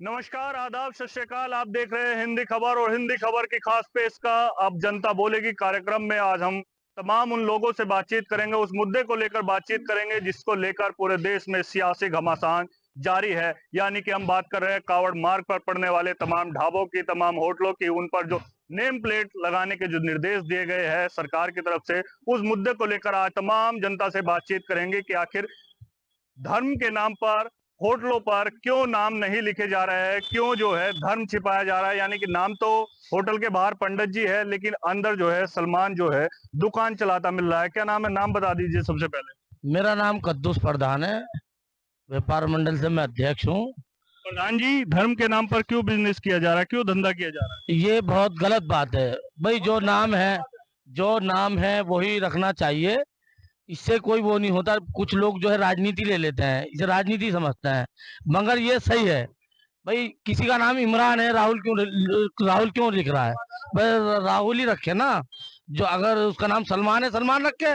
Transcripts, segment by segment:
नमस्कार, आदाब, सत श्री अकाल। आप देख रहे हैं हिंदी खबर और हिंदी खबर की खास पेश का अब जनता बोलेगी कार्यक्रम में आज हम तमाम उन लोगों से बातचीत करेंगे, उस मुद्दे को लेकर बातचीत करेंगे जिसको लेकर पूरे देश में सियासी घमासान जारी है। यानी कि हम बात कर रहे हैं कावड़ मार्ग पर पड़ने वाले तमाम ढाबों की, तमाम होटलों की, उन पर जो नेम प्लेट लगाने के जो निर्देश दिए गए हैं सरकार की तरफ से, उस मुद्दे को लेकर आज तमाम जनता से बातचीत करेंगे कि आखिर धर्म के नाम पर होटलों पर क्यों नाम नहीं लिखे जा रहे हैं, क्यों जो है धर्म छिपाया जा रहा है। यानी कि नाम तो होटल के बाहर पंडित जी है, लेकिन अंदर जो है सलमान जो है दुकान चलाता मिल रहा है। क्या नाम है? नाम बता दीजिए सबसे पहले। मेरा नाम कद्दूस प्रधान है, व्यापार मंडल से मैं अध्यक्ष हूँ। प्रधान जी, धर्म के नाम पर क्यों बिजनेस किया जा रहा है, क्यों धंधा किया जा रहा है? ये बहुत गलत बात है भाई। जो नाम है वही रखना चाहिए। इससे कोई वो नहीं होता। कुछ लोग जो है राजनीति ले लेते हैं, इसे राजनीति समझते हैं, मगर ये सही है भाई। किसी का नाम इमरान है, राहुल क्यों लिख रहा है? भाई राहुल ही रखे ना। जो अगर उसका नाम सलमान है, सलमान रखे,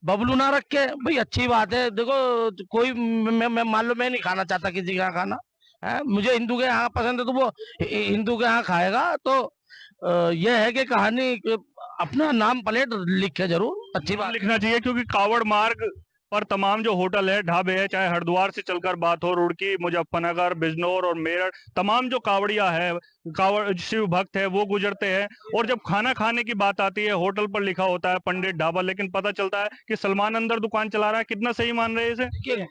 बबलू ना रखे भाई, अच्छी बात है। देखो कोई मैं मान लो मैं नहीं खाना चाहता किसी का खाना है, मुझे हिंदू के यहाँ पसंद है तो वो हिंदू के यहाँ खाएगा। तो यह है कि कहानी अपना नाम प्लेट लिखे जरूर, अच्छी बात लिखना चाहिए, क्योंकि कावड़ मार्ग पर तमाम जो होटल है, ढाबे है, चाहे हरिद्वार से चलकर बात हो, रुड़की, मुजफ्फरनगर, बिजनौर और मेरठ, तमाम जो कावड़िया है, कावड़ शिव भक्त है, वो गुजरते हैं। और जब खाना खाने की बात आती है, होटल पर लिखा होता है पंडित ढाबा, लेकिन पता चलता है कि सलमान अंदर दुकान चला रहा है। कितना सही मान रहे हैं इसे?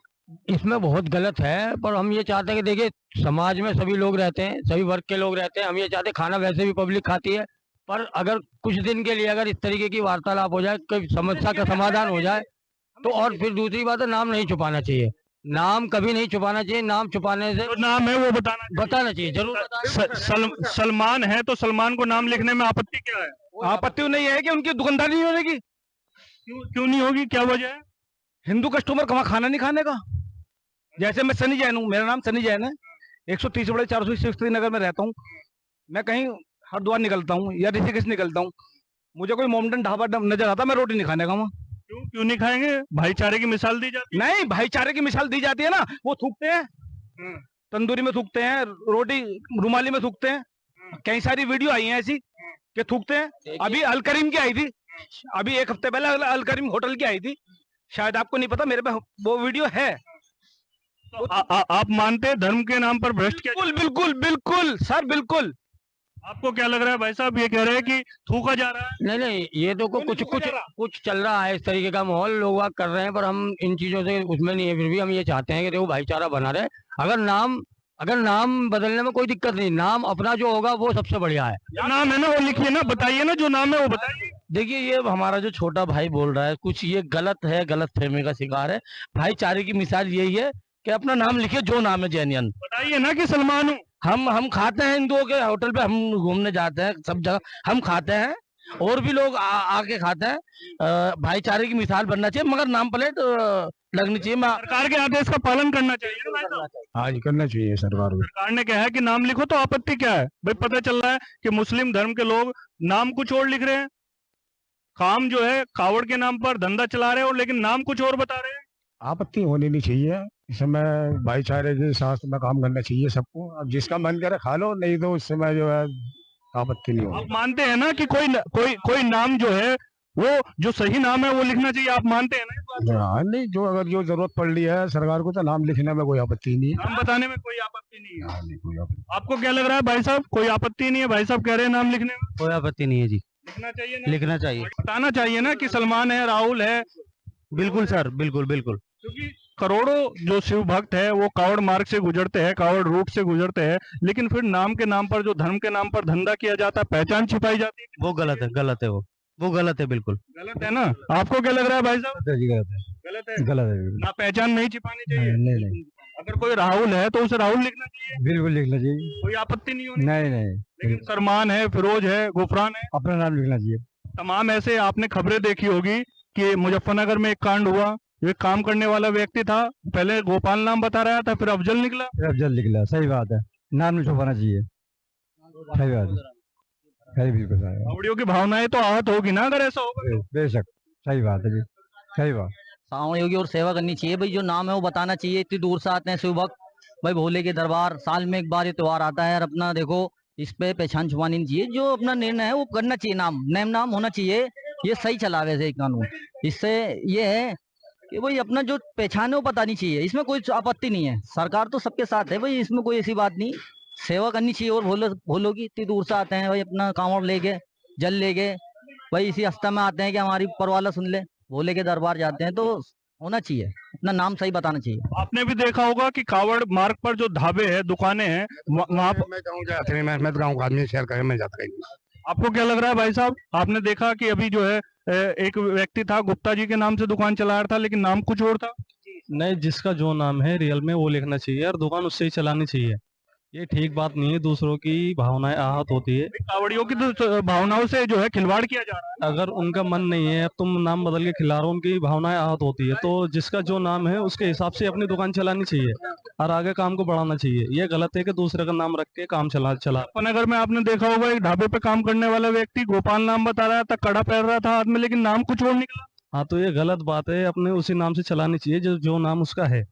इसमें बहुत गलत है, पर हम ये चाहते हैं कि देखिए समाज में सभी लोग रहते हैं, सभी वर्ग के लोग रहते हैं। हम ये चाहते हैं, खाना वैसे भी पब्लिक खाती है, पर अगर कुछ दिन के लिए अगर इस तरीके की वार्तालाप हो जाए, कोई समस्या का समाधान हो जाए तो। और फिर दूसरी बात है, नाम नहीं छुपाना चाहिए। नाम कभी नहीं छुपाना चाहिए। नाम छुपाने से जो नाम है वो बताना चाहिए जरूर। सलमान है तो सलमान को नाम लिखने में आपत्ति क्या है? आपत्ति नहीं है कि उनकी दुकानदारी नहीं होने की। क्यों नहीं होगी, क्या वजह है? हिंदू कस्टमर का वहाँ खाना नहीं खाने का। जैसे मैं सनी जैन हूँ, मेरा नाम सनी जैन है, 130 बड़े 400 नगर में रहता हूँ। मैं कहीं हरिद्वार निकलता हूँ या ऋषिकेश निकलता हूँ, मुझे कोई मोमडन ढाबा नजर आता, मैं रोटी नहीं खाने का वहाँ। क्यों नहीं खाएंगे? भाईचारे की मिसाल दी जाती है। नहीं, भाईचारे की मिसाल दी जाती है ना। वो थूकते हैं, तंदूरी में थूकते हैं, रोटी रुमाली में थूकते हैं। कई सारी वीडियो आई हैं ऐसी कि थूकते हैं। अभी अल करीम की आई थी, अभी एक हफ्ते पहले अल करीम होटल की आई थी, शायद आपको नहीं पता, मेरे पे वो वीडियो है। तो आप मानते हैं धर्म के नाम पर भ्रष्ट किया? बिल्कुल बिल्कुल बिल्कुल सर, बिल्कुल। आपको क्या लग रहा है भाई साहब? ये कह रहे हैं कि थूका जा रहा है। नहीं, ये तो कुछ चल रहा है, इस तरीके का माहौल लोग बात कर रहे हैं, पर हम इन चीजों से उसमें नहीं है। फिर भी हम ये चाहते हैं कि देखो भाईचारा बना रहे। अगर नाम बदलने में कोई दिक्कत नहीं, नाम अपना जो होगा वो सबसे बढ़िया है। जो नाम है ना वो लिखिए ना, बताइए ना जो नाम है वो बताइए। देखिए, ये हमारा जो छोटा भाई बोल रहा है कुछ ये गलत है, गलत फहमी का शिकार है। भाईचारे की मिसाल यही है कि अपना नाम लिखिए, जो नाम है जेन्युइन बताइए ना कि सलमान हूँ। हम खाते हैं हिंदुओं के होटल पे, हम घूमने जाते हैं, सब जगह हम खाते हैं, और भी लोग आके खाते हैं। भाईचारे की मिसाल बनना चाहिए, मगर नाम प्लेट लगनी चाहिए। सरकार के आदेश का पालन करना चाहिए ना भाई साहब? हाँ जी, करना चाहिए। सरकार ने कहा है कि नाम लिखो, तो आपत्ति क्या है भाई? पता चल रहा है कि मुस्लिम धर्म के लोग नाम कुछ और लिख रहे हैं, काम जो है कावड़ के नाम पर धंधा चला रहे हैं, और लेकिन नाम कुछ और बता रहे हैं। आपत्ति होनी नहीं चाहिए। इस समय भाईचारे के साथ में काम करना चाहिए सबको। अब जिसका मन करे खा लो, नहीं तो उस समय जो है आपत्ति नहीं आप होगी। मानते हैं ना कि कोई नाम जो है वो जो सही नाम है वो लिखना चाहिए? आप मानते हैं ना इस बात को? हाँ, नहीं, जो अगर जो जरूरत पड़ रही है सरकार को, तो नाम लिखने में कोई आपत्ति नहीं है। नाम बताने में कोई आपत्ति नहीं है? हाँ, नहीं, कोई आपत्ति। आपको क्या लग रहा है भाई साहब? कोई आपत्ति नहीं है? भाई साहब कह रहे हैं नाम लिखने में कोई आपत्ति नहीं है जी, लिखना चाहिए ना? लिखना चाहिए। बताना चाहिए ना कि सलमान है, राहुल है। बिल्कुल सर, बिल्कुल। क्योंकि करोड़ों जो शिव भक्त है वो कावड़ मार्ग से गुजरते हैं, कावड़ रूट से गुजरते हैं, लेकिन फिर नाम के नाम पर, जो धर्म के नाम पर धंधा किया जाता है, पहचान छिपाई जाती है। वो गलत है, वो गलत है, बिल्कुल गलत है ना? आपको क्या लग रहा है भाई साहब? गलत है ना? पहचान नहीं छिपानी चाहिए। नहीं, अगर कोई राहुल है तो उसे राहुल लिखना चाहिए, बिल्कुल लिखना चाहिए। कोई आपत्ति नहीं होनी। नहीं, लेकिन सलमान है, फिरोज है, गुफरान है, अपना नाम लिखना चाहिए। तमाम ऐसे आपने खबरें देखी होगी कि मुजफ्फरनगर में एक कांड हुआ। एक काम करने वाला व्यक्ति था, पहले गोपाल नाम बता रहा था, फिर अफजल निकला। अफजल निकला, सही बात है। नाम नहीं छुपाना चाहिए, सही बात है, सही, बिल्कुल सही बात। कावड़ियों की भावनाएं तो आहत होगी ना अगर ऐसा होगा। बेशक, सही बात है जी, सही बात। सावयोगी और सेवा करनी चाहिए भाई। जो नाम है वो बताना चाहिए। इतनी दूर से आते हैं शिव भक्त, भाई भोले के दरबार साल में एक बार ये त्योहार आता है, और अपना देखो इस पे पहचान छुपानी नहीं चाहिए। जो अपना निर्णय है वो करना चाहिए, नाम होना चाहिए। ये सही चला वैसे ही कानून। इससे ये है कि भाई अपना जो पहचान है वो पता नहीं चाहिए। इसमें कोई आपत्ति नहीं है, सरकार तो सबके साथ है भाई, इसमें कोई ऐसी बात नहीं। सेवा करनी चाहिए। और भोलो की इतनी दूर से आते हैं भाई, अपना कांवड़ लेके जल लेके भाई इसी आस्था में आते हैं कि हमारी परवाला सुन ले। भोले के दरबार जाते हैं तो होना चाहिए, अपना नाम सही बताना चाहिए। आपने भी देखा होगा कि कावड़ मार्ग पर जो ढाबे हैं, दुकानें हैं, वहां पर मैं गाँव जाते नहीं, मैं तो गाँव का आदमी, शहर का मैं जाता नहीं। आपको क्या लग रहा है भाई साहब? आपने देखा कि अभी जो है एक व्यक्ति था, गुप्ता जी के नाम से दुकान चला रहा था, लेकिन नाम कुछ और था। नहीं, जिसका जो नाम है रियल में वो लिखना चाहिए और दुकान उससे ही चलानी चाहिए। ये ठीक बात नहीं है, दूसरों की भावनाएं आहत होती है। कावड़ियों की तो भावनाओं से जो है खिलवाड़ किया जा रहा है। अगर उनका मन नहीं है, अब तुम नाम बदल के खिला रहे हो, उनकी भावनाएं आहत होती है। तो जिसका जो नाम है उसके हिसाब से अपनी दुकान चलानी चाहिए और आगे काम को बढ़ाना चाहिए। ये गलत है कि दूसरे का नाम रख के काम चला। नगर में आपने देखा होगा एक ढाबे पे काम करने वाला व्यक्ति गोपाल नाम बता रहा था, कड़ा पहन रहा था हाथ में, लेकिन नाम कुछ और निकला। हाँ, तो ये गलत बात है। अपने उसी नाम से चलानी चाहिए जो नाम उसका है।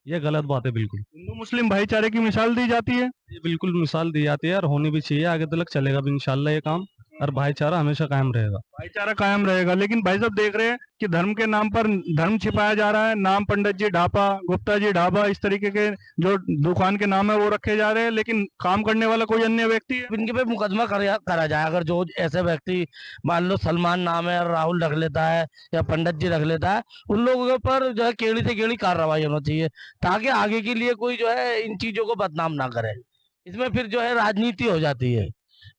ये गलत बात है बिल्कुल। हिंदू मुस्लिम भाईचारे की मिसाल दी जाती है। ये बिल्कुल मिसाल दी जाती है और होनी भी चाहिए। आगे तक चलेगा भी इंशाल्लाह ये काम, और भाईचारा हमेशा कायम रहेगा। भाईचारा कायम रहेगा। लेकिन भाई साहब देख रहे हैं कि धर्म के नाम पर धर्म छिपाया जा रहा है। नाम पंडित जी ढाबा, गुप्ता जी ढाबा, इस तरीके के जो दुकान के नाम है वो रखे जा रहे हैं, लेकिन काम करने वाला कोई अन्य व्यक्ति है। इनके पे मुकदमा करा जाए। अगर जो ऐसे व्यक्ति, मान लो सलमान नाम है और राहुल रख लेता है या पंडित जी रख लेता है, उन लोगों पर जो है केड़ी से केड़ी कार्रवाई होना चाहिए, ताकि आगे के लिए कोई जो है इन चीजों को बदनाम ना करे। इसमें फिर जो है राजनीति हो जाती है।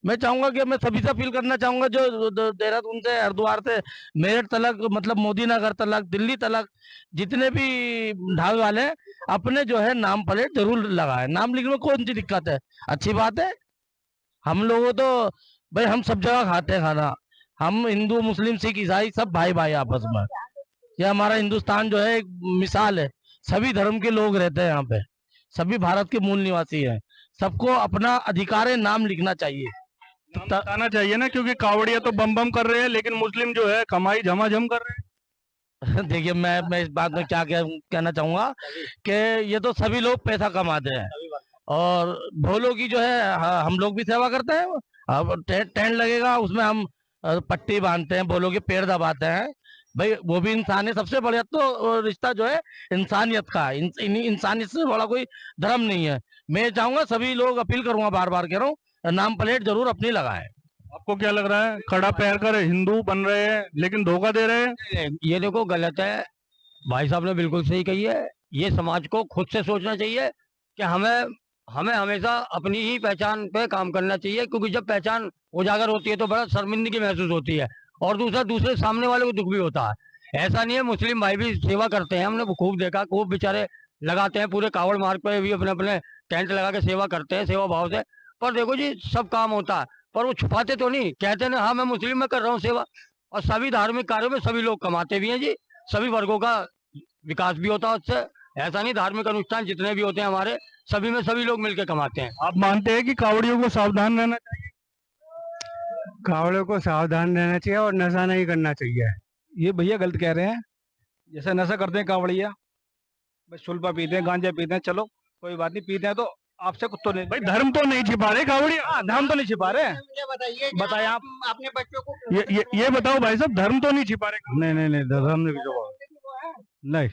मैं चाहूंगा कि मैं सभी से अपील करना चाहूंगा, जो देहरादून से, हरिद्वार से मेरठ तलक, मतलब मोदी नगर तलक, दिल्ली तलक, जितने भी ढाबे वाले हैं, अपने जो है नाम प्लेट जरूर लगाए। नाम लिखने में कौन सी दिक्कत है? अच्छी बात है। हम लोगों तो भाई हम सब जगह खाते हैं खाना। हम हिंदू मुस्लिम सिख ईसाई सब भाई भाई आपस में। ये हमारा हिंदुस्तान जो है एक मिसाल है। सभी धर्म के लोग रहते हैं यहाँ पे, सभी भारत के मूल निवासी हैं। सबको अपना अधिकार है, नाम लिखना चाहिए, बताना चाहिए ना, क्योंकि कावड़िया तो बम बम कर रहे हैं, लेकिन मुस्लिम जो है कमाई झमाझम कर रहे हैं। देखिए, मैं इस बात में क्या कहना चाहूंगा कि ये तो सभी लोग पैसा कमाते हैं, और भोलों की जो है हम लोग भी सेवा करते हैं। अब टेंट लगेगा, उसमें हम पट्टी बांधते हैं, भोलों के पेड़ दबाते हैं। भाई वो भी इंसान है। सबसे बढ़िया तो रिश्ता जो है इंसानियत का है। इंसानियत से बड़ा कोई धर्म नहीं है। मैं चाहूंगा, सभी लोग अपील करूंगा, बार बार कह रहा हूँ, नाम प्लेट जरूर अपनी लगाएं। आपको क्या लग रहा है? खड़ा पैर कर हिंदू बन रहे हैं, लेकिन धोखा दे रहे हैं। ये देखो गलत है। भाई साहब ने बिल्कुल सही कही है। ये समाज को खुद से सोचना चाहिए कि हमें हमेशा अपनी ही पहचान पे काम करना चाहिए, क्योंकि जब पहचान उजागर होती है तो बड़ा शर्मिंदगी महसूस होती है, और दूसरे सामने वाले को दुख भी होता है। ऐसा नहीं है, मुस्लिम भाई भी सेवा करते हैं। हमने खूब देखा, खूब बेचारे लगाते हैं, पूरे कावड़ मार्ग पे भी अपने अपने टेंट लगा के सेवा करते हैं, सेवा भाव से। पर देखो जी, सब काम होता है, पर वो छुपाते तो नहीं, कहते ना हाँ मैं मुस्लिम में कर रहा हूँ सेवा। और सभी धार्मिक कार्यों में सभी लोग कमाते भी हैं जी, सभी वर्गों का विकास भी होता है उससे। ऐसा नहीं, धार्मिक अनुष्ठान जितने भी होते हैं हमारे, सभी में सभी लोग मिलकर कमाते हैं। आप मानते हैं कि कावड़ियों को सावधान रहना चाहिए? कावड़ियों को सावधान रहना चाहिए और नशा नहीं करना चाहिए। ये भैया गलत कह रहे हैं। जैसे नशा करते हैं कावड़िया, बस सुल्फा पीते हैं, गांजा पीते हैं, चलो कोई बात नहीं, पीते हैं तो आपसे कुत्तों ने। भाई धर्म तो नहीं छिपा रहे कावड़िया। हाँ, धर्म तो नहीं छिपा रहे। बताइए आप अपने बच्चों को। ये बताओ भाई साहब, धर्म तो नहीं छिपा रहे? नहीं, धर्म नहीं।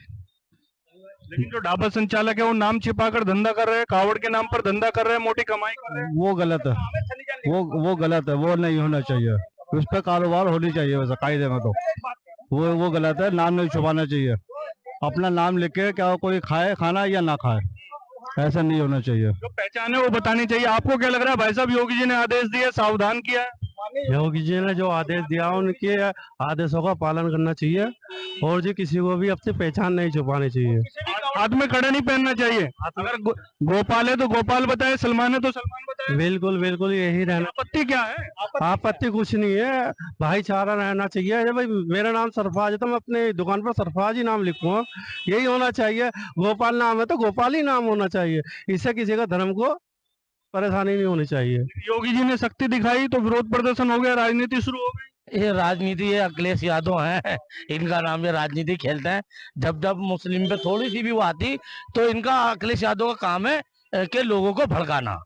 लेकिन जो ढाबा संचालक है वो नाम छिपा कर धंधा कर रहे हैं, कावड़ के नाम पर धंधा कर रहे हैं, मोटी कमाई कर रहे हैं। वो गलत है, वो गलत है, वो नहीं होना चाहिए। उस पर कारोबार होनी चाहिए वैसे कायदे में। तो वो गलत है, नाम नहीं छुपाना चाहिए। अपना नाम लिख के क्या कोई खाए खाना या ना खाए, ऐसा नहीं होना चाहिए। जो पहचान है वो बतानी चाहिए। आपको क्या लग रहा है भाई साहब? योगी जी ने आदेश दिया, सावधान किया है। योगी जी ने जो आदेश दिया उनके आदेशों का पालन करना चाहिए, और जी किसी को भी अपनी पहचान नहीं छुपानी चाहिए। हाथ में कड़ा नहीं पहनना चाहिए। अगर गोपाल है तो गोपाल बताए, सलमान है तो सलमान बताए। बिल्कुल यही रहना। आपत्ति क्या है? आपत्ति कुछ नहीं है, भाईचारा रहना चाहिए। अरे भाई मेरा नाम सरफराज है तो मैं अपने दुकान पर सरफराज ही नाम लिखूंगा, यही होना चाहिए। गोपाल नाम है तो गोपाल ही नाम होना चाहिए। इससे किसी का धर्म को परेशानी नहीं होनी चाहिए। योगी जी ने सख्ती दिखाई तो विरोध प्रदर्शन हो गया, राजनीति शुरू हो गई। ये राजनीति है, अखिलेश यादव हैं, इनका नाम ये राजनीति खेलते हैं। जब जब मुस्लिम पे थोड़ी सी भी वो आती तो इनका, अखिलेश यादव का काम है कि लोगों को भड़काना।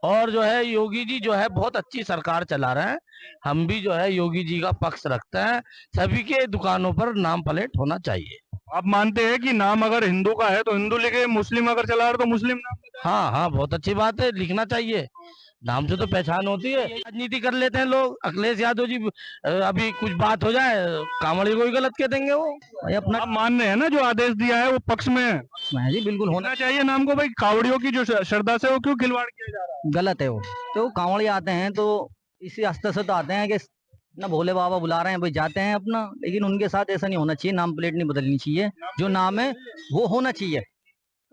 और जो है योगी जी जो है बहुत अच्छी सरकार चला रहे हैं। हम भी जो है योगी जी का पक्ष रखते हैं। सभी के दुकानों पर नाम प्लेट होना चाहिए। आप मानते हैं कि नाम अगर हिंदू का है तो हिंदू लिखे, मुस्लिम अगर चला रहा है तो मुस्लिम नाम बताए? हाँ हाँ, बहुत अच्छी बात है, लिखना चाहिए। नाम से तो पहचान होती है। राजनीति कर लेते हैं लोग। अखिलेश यादव जी अभी कुछ बात हो जाए, कांवड़ी को ही गलत कह देंगे वो। भाई अपना आप मान रहे हैं ना, जो आदेश दिया है वो पक्ष में है? है जी, बिल्कुल होना होना चाहिए नाम को। भाई कावड़ियों की जो श्रद्धा से वो क्यों खिलवाड़ किया जा रहा है? गलत है वो। तो कांवड़ी आते हैं तो इसी आस्था से तो आते हैं कि ना भोले बाबा बुला रहे हैं भाई, जाते हैं अपना। लेकिन उनके साथ ऐसा नहीं होना चाहिए, नाम प्लेट नहीं बदलनी चाहिए, जो नाम है वो होना चाहिए।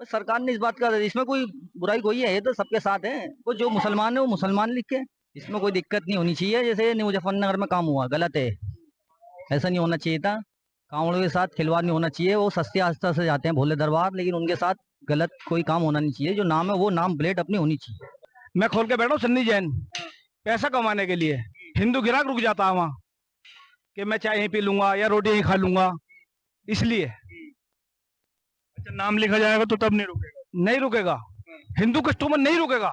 बस सरकार ने इस बात का, इसमें कोई बुराई कोई है, ये तो सबके साथ है। वो जो मुसलमान है वो मुसलमान लिखे, इसमें कोई दिक्कत नहीं होनी चाहिए। जैसे मुजफ्फरनगर में काम हुआ, गलत है, ऐसा नहीं होना चाहिए था। कांवड़ों के साथ खिलवाड़ नहीं होना चाहिए। वो सस्ती आस्था से जाते हैं भोले दरबार, लेकिन उनके साथ गलत कोई काम होना नहीं चाहिए। जो नाम है वो नाम प्लेट अपनी होनी चाहिए। मैं खोल के बैठा हूँ सन्नी जैन, पैसा कमाने के लिए। हिंदू गिराक रुक जाता है वहाँ कि मैं चाय यहीं पी लूंगा या रोटी यहीं खा लूंगा, इसलिए। अच्छा, नाम लिखा जाएगा तो तब नहीं रुकेगा? नहीं रुकेगा, हिंदू कस्टमर नहीं रुकेगा।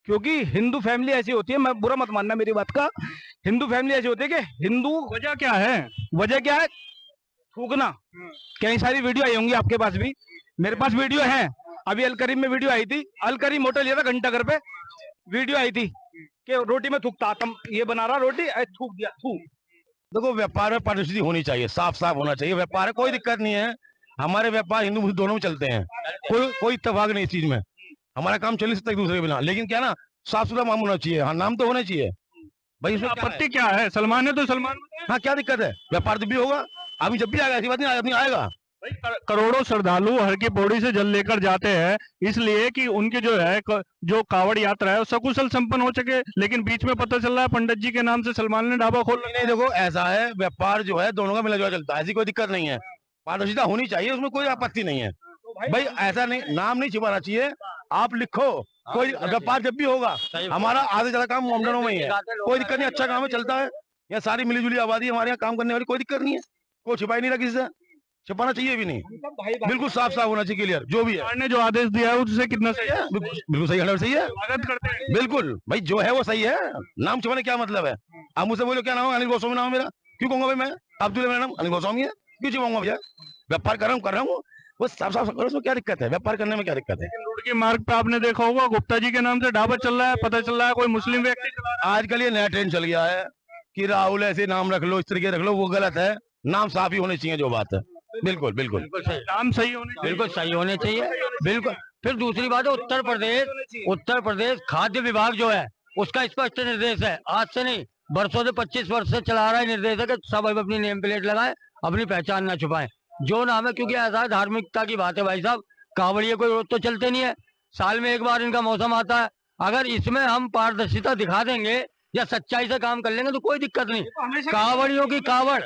क्योंकि हिंदू फैमिली ऐसी होती है, मैं बुरा मत मानना मेरी बात का, हिंदू फैमिली ऐसी होती है कि हिंदू, वजह क्या है? वजह क्या है? थूकना। कई सारी वीडियो आई होंगी आपके पास भी, मेरे पास वीडियो है। अभी अलकरीम में वीडियो आई थी, अलकरीम होटल लिया था घंटाघर पे, वीडियो आई थी कि रोटी में थूकता, तुम ये बना रहा रोटी, थूक दिया, थूक। देखो, व्यापार में पारदर्शी होनी चाहिए, साफ साफ होना चाहिए। व्यापार है, कोई दिक्कत नहीं है। हमारे व्यापार हिंदू मुस्लिम दोनों में चलते हैं, कोई इत्तेफाक नहीं इस चीज में। हमारा काम चल नहीं सकता एक दूसरे के बिना, लेकिन क्या ना, साफ सुथरा काम होना चाहिए। हाँ, नाम तो होना चाहिए भाई। इसमें आपत्ति क्या है? सलमान है तो सलमान। हाँ, क्या दिक्कत है? व्यापार जब भी होगा, अभी जब भी आएगा, ऐसी बात नहीं आदमी आएगा। करोड़ों श्रद्धालु हर की पौड़ी से जल लेकर जाते हैं, इसलिए कि उनकी जो है जो कावड़ यात्रा है वो सकुशल संपन्न हो सके। लेकिन बीच में पता चल रहा है पंडित जी के नाम से सलमान ने ढाबा खोल। नहीं, देखो ऐसा है, व्यापार जो है दोनों का मिला जुला चलता है, ऐसी कोई दिक्कत नहीं है। पारदर्शिता होनी चाहिए, उसमें कोई आपत्ति नहीं है भाई। ऐसा नहीं, नाम नहीं छिपाना चाहिए। आप लिखो, कोई व्यापार जब भी होगा, हमारा आधे ज्यादा काम मोमडनों में ही है, कोई दिक्कत नहीं, अच्छा काम है, चलता है। यहाँ सारी मिलीजुली आबादी हमारे यहाँ काम करने वाली, कोई दिक्कत नहीं है। कोई छिपाई नहीं रहा किसी से, छिपाना चाहिए भी नहीं, बिल्कुल साफ साफ होना चाहिए, क्लियर। जो भी है, सरकार ने जो आदेश दिया है उससे कितना सही है? बिल्कुल सही, 100% सही है, स्वागत करते हैं। बिल्कुल भाई, जो है वो सही है। नाम छिपाने क्या मतलब है? आप मुझसे बोलो क्या नाम है? अनिल गोस्वामी नाम है मेरा, क्यों कहूंगा भाई? मैं अब्दुल, मेरा नाम अनिल गोस्वामी है, क्यों छिपाऊंगा भैया? व्यापार कर रहा हूँ, वो साफ साफ करो, उसमें क्या दिक्कत है? व्यापार करने में क्या दिक्कत है? रोड के मार्ग पे आपने देखा होगा गुप्ता जी के नाम से ढाबा चल रहा है, पता चल रहा है कोई मुस्लिम व्यक्ति चला रहा है। आजकल ये नया ट्रेंड चल गया है कि राहुल ऐसे नाम रख लो, इस तरीके रख लो, वो गलत है। नाम साफ ही होने चाहिए, जो बात है। बिल्कुल बिल्कुल नाम सही होने चाहिए। बिल्कुल सही होने चाहिए, बिल्कुल। फिर दूसरी बात है, उत्तर प्रदेश खाद्य विभाग जो है उसका स्पष्ट निर्देश है, आज से नहीं, बरसों से 25 वर्ष से चला रहा है निर्देश है कि सब अपनी नेम प्लेट लगाएं, अपनी पहचान न छुपाएं, जो नाम है। क्योंकि ऐसा है, धार्मिकता की बात है भाई साहब, कांवड़िए कोई रोज तो चलते नहीं है, साल में एक बार इनका मौसम आता है। अगर इसमें हम पारदर्शिता दिखा देंगे या सच्चाई से काम कर लेंगे तो कोई दिक्कत नहीं। कांवड़ियों की कावड़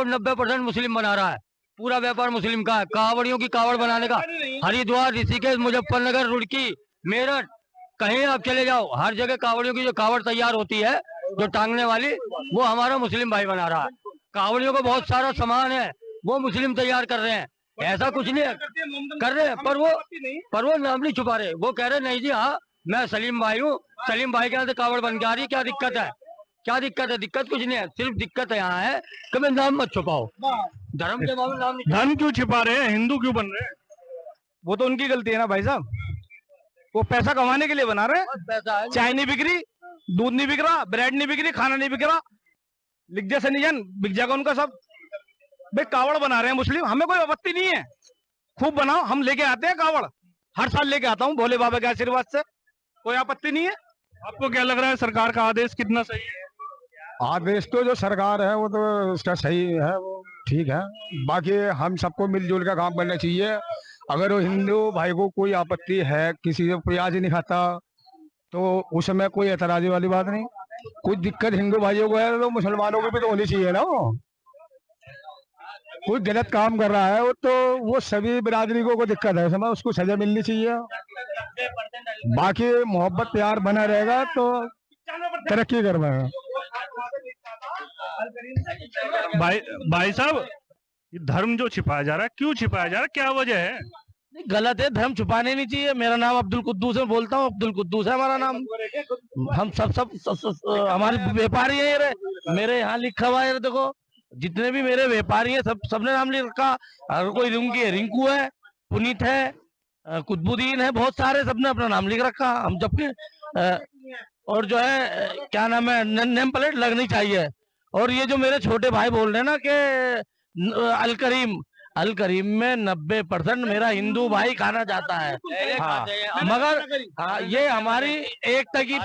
90% मुस्लिम बना रहा है, पूरा व्यापार मुस्लिम का है। कांवड़ियों की कावड़ बनाने का हरिद्वार, ऋषिकेश, मुजफ्फरनगर, रुड़की, मेरठ, कहीं आप चले जाओ, हर जगह कांवड़ियों की जो कावड़ तैयार होती है, जो टांगने वाली, वो हमारा मुस्लिम भाई बना रहा है। कांवड़ियों को बहुत सारा सामान है, वो मुस्लिम तैयार कर रहे हैं, ऐसा कुछ नहीं है, कर रहे हैं। पर वो नाम नहीं छुपा रहे, वो कह रहे नहीं जी, हाँ मैं सलीम भाई हूँ, सलीम भाई के यहाँ से कावड़ बन के आ रही है, क्या दिक्कत है? क्या दिक्कत है? दिक्कत कुछ नहीं है, सिर्फ दिक्कत यहाँ है कि मैं नाम मत छुपाओ, धर्म के मामले नाम नहीं। धन क्यों छिपा रहे हैं? हिंदू क्यों बन रहे हैं? वो तो उनकी गलती है ना भाई साहब, वो पैसा कमाने के लिए बना रहे हैं। पैसा है, चाय नहीं बिक रही, दूध नहीं बिक रहा, ब्रेड नहीं बिक रही, खाना नहीं बिक रहा, लिख जा सनी जान, बिक जाएगा उनका सब। भाई कावड़ बना रहे हैं मुस्लिम, हमें कोई आपत्ति नहीं है, खूब बनाओ, हम लेके आते हैं कावड़, हर साल लेके आता हूँ भोले बाबा के आशीर्वाद से, कोई आपत्ति नहीं है। आपको क्या लग रहा है सरकार का आदेश कितना सही है? आदेश तो जो सरकार है वो तो उसका सही है, वो ठीक है। बाकी हम सबको मिलजुल कर काम करना चाहिए। अगर वो हिंदू भाई को कोई आपत्ति है, किसी से प्याज नहीं खाता, तो उसमें कोई एतराजी वाली बात नहीं। कुछ दिक्कत हिंदू भाइयों को है तो मुसलमानों को भी तो होनी चाहिए ना। कोई गलत काम कर रहा है वो सभी बिरादरियों को दिक्कत है, समझ, उसको सजा मिलनी चाहिए। बाकी मोहब्बत प्यार बना रहेगा तो तरक्की कर पाएगा। भाई साहब, ये धर्म जो छिपाया जा रहा है, क्यों छिपाया जा रहा है, क्या वजह है? नहीं, गलत है, धर्म छुपाने नहीं चाहिए। मेरा नाम अब्दुल कुद्दूस है, बोलता हूँ अब्दुल कुद्दूस है हमारा नाम। हम सब हमारे व्यापारी है ये, मेरे यहाँ लिखा हुआ है, देखो जितने भी मेरे व्यापारी हैं सबने नाम लिख रखा। अगर कोई रिंकू है, पुनीत है, कुतुबुद्दीन है, बहुत सारे सबने अपना नाम लिख रखा। हम जबकि और जो है क्या नाम है, नेम प्लेट लगनी चाहिए। और ये जो मेरे छोटे भाई बोल रहे हैं ना कि अल करीम में 90% मेरा हिंदू भाई खाना चाहता है। हाँ, मगर हाँ, ये हमारी एकता की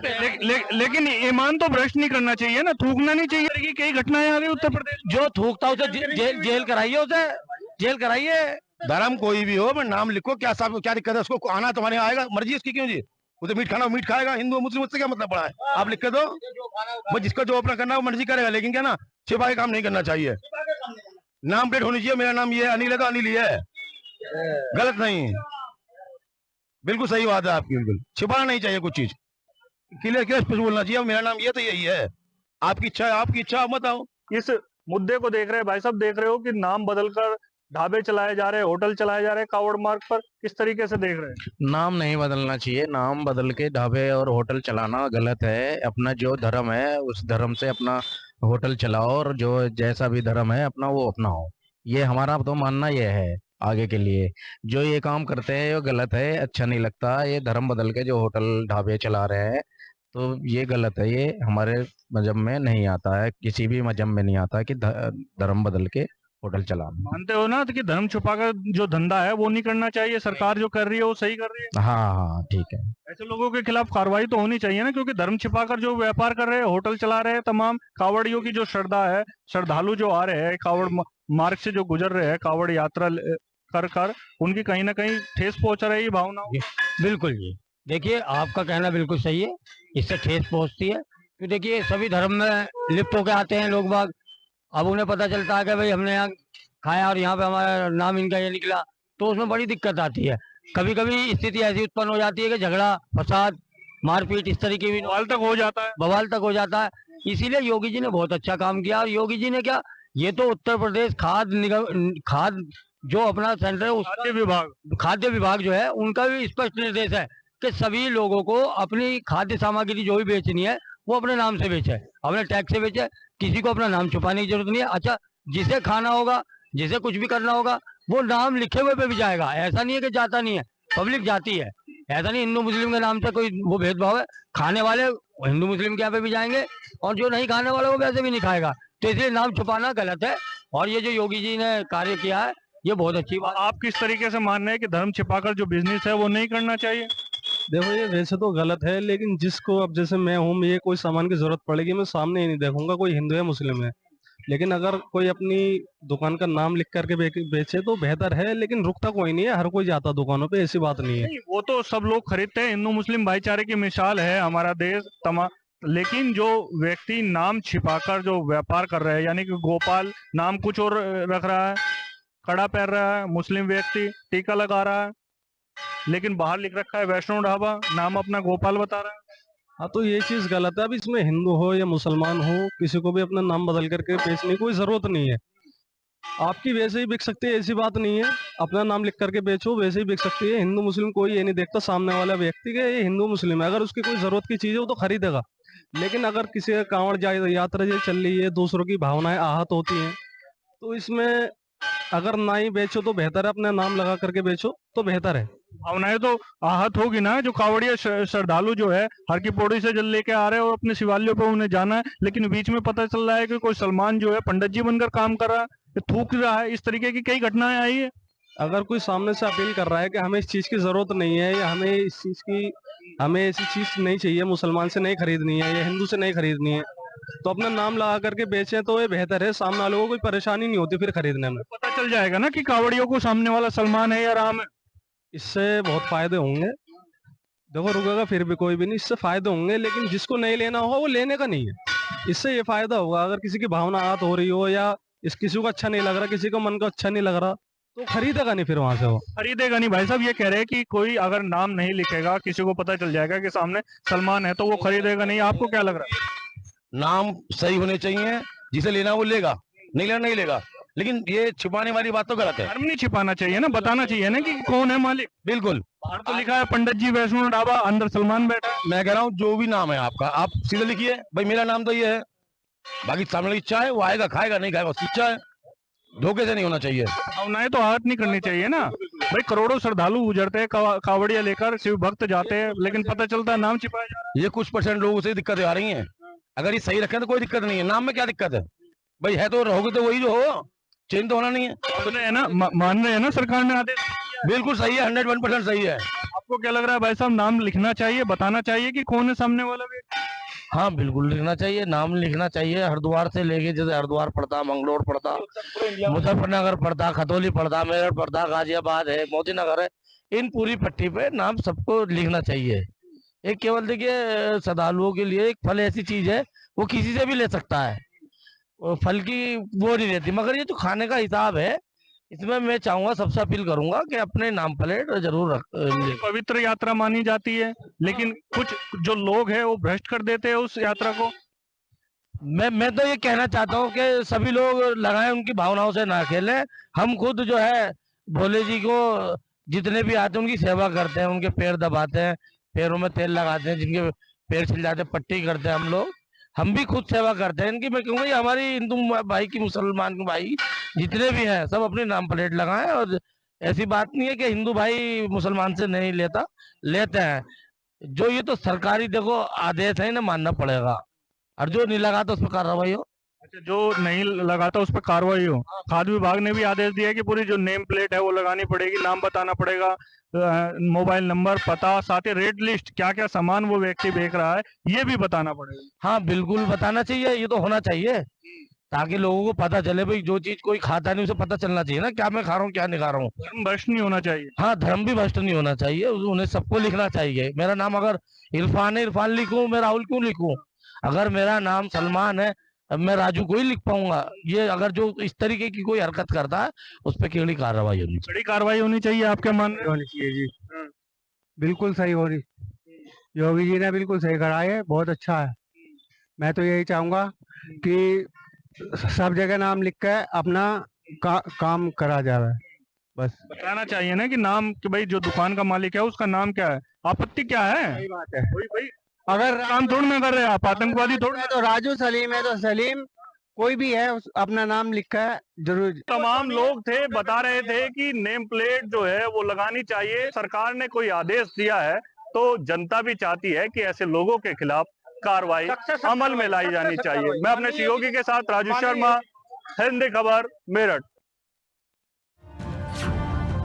लेकिन ईमान तो भ्रष्ट नहीं करना चाहिए ना, थूकना नहीं चाहिए कि कई घटनाएं आ रही उत्तर प्रदेश। जो थूकता उसे जेल कराइए, उसे जेल कराइए। धर्म कोई भी हो, मैं नाम लिखो, क्या साहब क्या दिक्कत है? उसको आना तुम्हारे यहाँ आएगा, मर्जी उसकी, क्यों जी? उसे मीट खाना मीट खाएगा, हिंदू मुस्लिम उससे क्या मतलब पड़ा है? आप लिख के दो, बस जिसका जो अपना करना है वो मर्जी करेगा, लेकिन क्या ना छिपा के काम नहीं करना चाहिए। नाम प्लेट होनी चाहिए, मेरा नाम ये है, अनिल है तो अनिल ही है, गलत नहीं। बिल्कुल सही बात है आपकी, बिल्कुल छिपाना नहीं चाहिए कुछ चीज, क्लियर क्लियर बोलना चाहिए, मेरा नाम ये तो यही है, आपकी इच्छा है, आपकी इच्छा मत आओ। इस मुद्दे को देख रहे हैं भाई साहब, देख रहे हो कि नाम बदलकर ढाबे चलाए जा रहे हैं, होटल चलाए जा रहे हैं कावड़ मार्ग पर, किस तरीके से देख रहे हैं? नाम नहीं बदलना चाहिए, नाम बदल के ढाबे और होटल चलाना गलत है। अपना जो धर्म है उस धर्म से अपना होटल चलाओ, और जो जैसा भी धर्म है अपना वो अपनाओ। ये हमारा तो मानना ये है आगे के लिए। जो ये काम करते हैं ये गलत है, अच्छा नहीं लगता। ये धर्म बदल के जो होटल ढाबे चला रहे हैं तो ये गलत है, ये हमारे मजहब में नहीं आता है, किसी भी मजहब में नहीं आता कि धर्म बदल के होटल चलाना। मानते हो ना कि धर्म छुपाकर जो धंधा है वो नहीं करना चाहिए, सरकार जो कर रही है वो सही कर रही है? हाँ हाँ ठीक है। ऐसे लोगों के खिलाफ कार्रवाई तो होनी चाहिए ना, क्योंकि धर्म छिपाकर जो व्यापार कर रहे हैं, होटल चला रहे हैं, तमाम कावड़ियों की जो श्रद्धा है, श्रद्धालु जो आ रहे हैं कावड़ मार्ग से जो गुजर रहे हैं, कावड़ यात्रा कर उनकी कहीं ना कहीं ठेस पहुंच रही है भावना। बिल्कुल जी, देखिए आपका कहना बिल्कुल सही है, इससे ठेस पहुंचती है। तो देखिए सभी धर्म में लिप्त होकर आते हैं लोग बाग, अब उन्हें पता चलता है कि भाई हमने यहाँ खाया और यहाँ पे हमारा नाम इनका ये निकला, तो उसमें बड़ी दिक्कत आती है। कभी कभी स्थिति ऐसी उत्पन्न हो जाती है कि झगड़ा फसाद मारपीट इस तरीके भी बवाल तक हो जाता है, बवाल तक हो जाता है। इसीलिए योगी जी ने बहुत अच्छा काम किया। और योगी जी ने क्या, ये तो उत्तर प्रदेश खाद जो अपना सेंटर है, खाद्य विभाग जो है उनका भी स्पष्ट निर्देश है कि सभी लोगों को अपनी खाद्य सामग्री जो भी बेचनी है वो अपने नाम से बेचे, अपने टैक्स से बेचे, किसी को अपना नाम छुपाने की जरूरत नहीं है। अच्छा, जिसे खाना होगा, जिसे कुछ भी करना होगा, वो नाम लिखे हुए पे भी जाएगा। ऐसा नहीं है कि जाता नहीं है, पब्लिक जाती है। ऐसा नहीं हिंदू मुस्लिम के नाम से कोई वो भेदभाव है, खाने वाले हिंदू मुस्लिम के यहाँ पे भी जाएंगे और जो नहीं खाने वाला वो वैसे भी नहीं खाएगा। तो इसलिए नाम छुपाना गलत है, और ये जो योगी जी ने कार्य किया है ये बहुत अच्छी बात। आप किस तरीके से मान रहे हैं कि धर्म छिपाकर जो बिजनेस है वो नहीं करना चाहिए? देखो ये वैसे तो गलत है, लेकिन जिसको अब जैसे मैं हूँ, ये कोई सामान की जरूरत पड़ेगी मैं सामने ही नहीं देखूंगा कोई हिंदू है मुस्लिम है, लेकिन अगर कोई अपनी दुकान का नाम लिख करके बेचे तो बेहतर है। लेकिन रुकता कोई नहीं है, हर कोई जाता दुकानों पे, ऐसी बात नहीं है। वो तो सब लोग खरीदते हैं, हिंदू मुस्लिम भाईचारे की मिसाल है हमारा देश लेकिन जो व्यक्ति नाम छिपाकर जो व्यापार कर रहे हैं, यानी कि गोपाल नाम कुछ और रख रहा है, कड़ा पहन रहा है, मुस्लिम व्यक्ति टीका लगा रहा है, लेकिन बाहर लिख रखा है वैष्णो ढाबा, नाम अपना गोपाल बता रहा है। हाँ, तो ये चीज गलत है। अब इसमें हिंदू हो या मुसलमान हो, किसी को भी अपना नाम बदल करके बेचने की कोई जरूरत नहीं है। आपकी वैसे ही बिक सकती है, ऐसी बात नहीं है। अपना नाम लिख करके बेचो, वैसे ही बिक सकती है। हिंदू मुस्लिम कोई ये नहीं देखता सामने वाला व्यक्ति के ये हिंदू मुस्लिम है। अगर उसकी कोई जरूरत की चीज है वो तो खरीदेगा, लेकिन अगर किसी का कांवड़ यात्रा चल रही है, दूसरों की भावनाएं आहत होती हैं, तो इसमें अगर ना ही बेचो तो बेहतर है, अपना नाम लगा करके बेचो तो बेहतर है। भावनाएं तो आहत होगी ना, जो कावड़िया श्रद्धालु जो है हर की पौड़ी से जल लेके आ रहे हैं और अपने शिवालयों पे उन्हें जाना है, लेकिन बीच में पता चल रहा है कि कोई सलमान जो है पंडित जी बनकर काम कर रहा है, थूक रहा है, इस तरीके की कई घटनाएं आई है। अगर कोई सामने से अपील कर रहा है कि हमें इस चीज की जरूरत नहीं है, या हमें ऐसी चीज नहीं चाहिए, मुसलमान से नहीं खरीदनी है या हिंदू से नहीं खरीदनी है, तो अपना नाम लगा करके बेचें तो ये बेहतर है। सामने वालों को कोई परेशानी नहीं होती फिर खरीदने में। पता चल जाएगा ना कि कावड़ियों को सामने वाला सलमान है या राम है। इससे बहुत फायदे होंगे। देखो रुकेगा फिर भी कोई भी नहीं, इससे फायदे होंगे, लेकिन जिसको नहीं लेना होगा वो लेने का नहीं है। इससे ये फायदा होगा, अगर किसी की भावना आहत हो रही हो या किसी को अच्छा नहीं लग रहा, किसी को मन को अच्छा नहीं लग रहा, तो खरीदेगा नहीं, फिर वहां से वो खरीदेगा नहीं। भाई साहब ये कह रहे हैं कि कोई अगर नाम नहीं लिखेगा, किसी को पता चल जाएगा कि सामने सलमान है, तो वो खरीदेगा नहीं। आपको क्या लग रहा है? नाम सही होने चाहिए, जिसे लेना वो लेगा, नहीं लेना नहीं लेगा। लेकिन ये छिपाने वाली बात तो गलत है। धर्म नहीं छिपाना चाहिए ना, बताना चाहिए ना कि कौन है मालिक। बिल्कुल, बाहर तो लिखा है पंडित जी वैष्णो ढाबा, अंदर सलमान बैठा है। मैं कह रहा हूँ जो भी नाम है आपका, आप सीधे लिखिए भाई मेरा नाम तो ये है, बाकी सामने वाली इच्छा है वो आएगा खाएगा, नहीं खाएगा उसकी इच्छा है। धोखे से नहीं होना चाहिए। भावनाएं तो आहत नहीं करनी चाहिए ना भाई। करोड़ों श्रद्धालु गुजरते हैं, कावड़िया लेकर शिव भक्त जाते हैं, लेकिन पता चलता है नाम छिपाया जा रहा ये कुछ % लोगों से दिक्कतें आ रही हैं। अगर ये सही रखें तो कोई दिक्कत नहीं है, नाम में क्या दिक्कत है भाई, है तो रहोगे तो वही जो हो, चेंज तो होना नहीं है। मान रहे हैं ना, मान रहे हैं ना, सरकार ने आदेश दिया है। बिल्कुल सही है, 101% सही है। आपको क्या लग रहा है भाई साहब, नाम लिखना चाहिए, बताना चाहिए कि कौन है सामने वाला व्यक्ति? हाँ बिल्कुल लिखना चाहिए, नाम लिखना चाहिए। हरिद्वार से लेके, जैसे हरिद्वार पड़ता, मंगलोर पड़ता, मुजफ्फरनगर पड़ता, खतौली पड़ता, मेरठ पड़ता, गाजियाबाद है, मोदी नगर है, इन पूरी पट्टी पे नाम सबको लिखना चाहिए। एक केवल देखिए श्रद्धालुओं के लिए एक फल ऐसी चीज है, वो किसी से भी ले सकता है, वो फल की वो नहीं रहती। मगर ये जो खाने का हिसाब है, इसमें मैं चाहूंगा, सबसे अपील करूंगा कि अपने नाम प्लेट जरूर ले। पवित्र यात्रा मानी जाती है, लेकिन कुछ जो लोग हैं वो भ्रष्ट कर देते हैं उस यात्रा को। मैं तो ये कहना चाहता हूँ कि सभी लोग लगाएं, उनकी भावनाओं से ना खेलें। हम खुद जो है भोले जी को जितने भी आते हैं उनकी सेवा करते हैं, उनके पैर दबाते हैं, पैरों में तेल लगाते हैं, जिनके पैर छिल जाते हैं पट्टी करते हैं। हम भी खुद सेवा करते हैं इनकी। मैं कहूँगा ये हमारी हिंदू भाई की, मुसलमान के भाई जितने भी हैं सब अपनी नाम प्लेट लगाएं। और ऐसी बात नहीं है कि हिंदू भाई मुसलमान से नहीं लेता, लेते हैं। जो ये तो सरकारी देखो आदेश है, इन्हें मानना पड़ेगा, और जो नहीं लगाता उस पर कार्रवाई हो। अच्छा, जो नहीं लगाता उस पर कार्रवाई हो। खाद्य विभाग ने भी आदेश दिया है कि पूरी जो नेम प्लेट है वो लगानी पड़ेगी, नाम बताना पड़ेगा, मोबाइल नंबर, पता, साथ ही रेट लिस्ट, क्या क्या सामान वो व्यक्ति बेच रहा है ये भी बताना पड़ेगा। हाँ बिल्कुल बताना चाहिए, ये तो होना चाहिए, ताकि लोगों को पता चले भाई। जो चीज कोई खाता नहीं उसे पता चलना चाहिए ना, क्या मैं खा रहा हूँ क्या नहीं खा रहा हूँ। धर्म भ्रष्ट नहीं होना चाहिए। हाँ धर्म भी भ्रष्ट नहीं होना चाहिए, उन्हें सबको लिखना चाहिए। मेरा नाम अगर इरफान है, इरफान लिखूं, मैं राहुल क्यों लिखूं? अगर मेरा नाम सलमान है, अब मैं राजू को ही लिख पाऊंगा। ये अगर जो इस तरीके की कोई हरकत करता है उस पर केवल कार्रवाई होनी चाहिए। बड़ी कार्रवाई होनी चाहिए, आपके मान रहे होनी चाहिए जी, बिल्कुल सही हो रही। योगी जी ने बिल्कुल सही करा है, बहुत अच्छा है। मैं तो यही चाहूंगा कि सब जगह नाम लिख के अपना काम करा जाए। बस बताना चाहिए ना कि नाम, कि भाई जो दुकान का मालिक है उसका नाम क्या है, आपत्ति क्या है। सही बात है। वही भाई, अगर काम थोड़ा ना कर रहे आप, आतंकवादी थोड़ा। तो राजू सलीम है तो सलीम, कोई भी है अपना नाम लिखा है जरूर। तमाम लोग थे, बता रहे थे कि नेम प्लेट जो है वो लगानी चाहिए। सरकार ने कोई आदेश दिया है तो जनता भी चाहती है कि ऐसे लोगों के खिलाफ कार्रवाई अमल में लाई जानी चाहिए। मैं अपने सहयोगी के साथ राजू शर्मा, हिंदी खबर, मेरठ।